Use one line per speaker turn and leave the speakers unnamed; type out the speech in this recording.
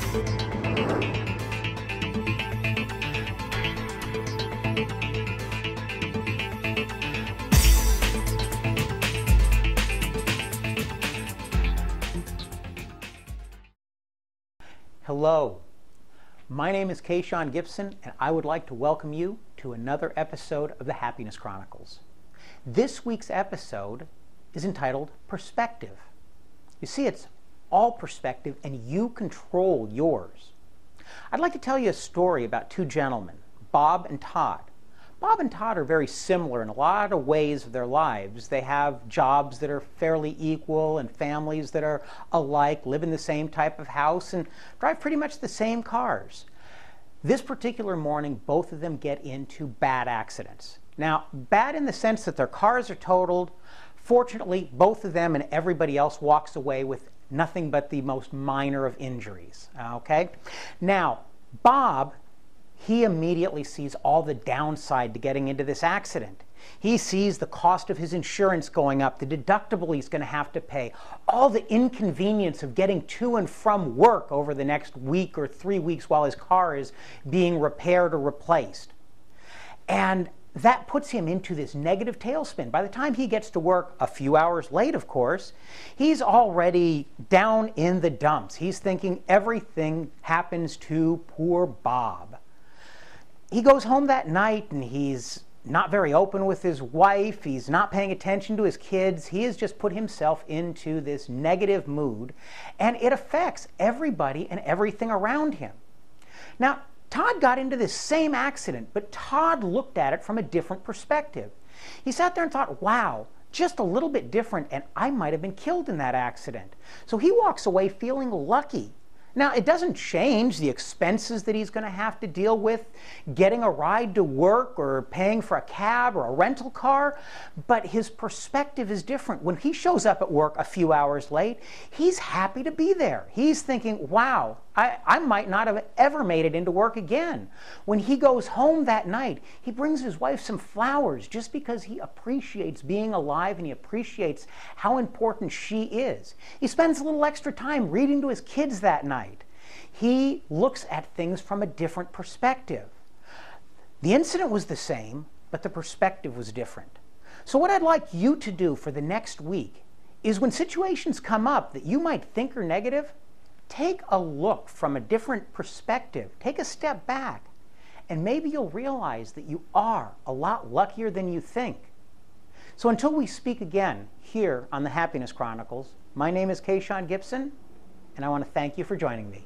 Hello, my name is Shawn Gibson, and I would like to welcome you to another episode of the Happiness Chronicles. This week's episode is entitled Perspective. You see, it's all perspective, and you control yours. I'd like to tell you a story about two gentlemen, Bob and Todd. Bob and Todd are very similar in a lot of ways of their lives. They have jobs that are fairly equal and families that are alike, live in the same type of house, and drive pretty much the same cars. This particular morning, both of them get into bad accidents. Now, bad in the sense that their cars are totaled. Fortunately, both of them and everybody else walks away with nothing but the most minor of injuries. Okay? Now, Bob, he immediately sees all the downside to getting into this accident. He sees the cost of his insurance going up, the deductible he's going to have to pay, all the inconvenience of getting to and from work over the next week or 3 weeks while his car is being repaired or replaced. And that puts him into this negative tailspin. By the time he gets to work, a few hours late, of course, he's already down in the dumps. He's thinking everything happens to poor Bob. He goes home that night and he's not very open with his wife. He's not paying attention to his kids. He has just put himself into this negative mood, and it affects everybody and everything around him. Now, Todd got into this same accident, but Todd looked at it from a different perspective. He sat there and thought, wow, just a little bit different, and I might have been killed in that accident. So he walks away feeling lucky. Now, it doesn't change the expenses that he's going to have to deal with getting a ride to work or paying for a cab or a rental car, but his perspective is different. When he shows up at work a few hours late, he's happy to be there. He's thinking, wow, I might not have ever made it into work again. When he goes home that night, he brings his wife some flowers just because he appreciates being alive and he appreciates how important she is. He spends a little extra time reading to his kids that night. He looks at things from a different perspective. The incident was the same, but the perspective was different. So what I'd like you to do for the next week is when situations come up that you might think are negative, take a look from a different perspective. Take a step back, and maybe you'll realize that you are a lot luckier than you think. So until we speak again here on the Happiness Chronicles, my name is Shawn Gibson, and I want to thank you for joining me.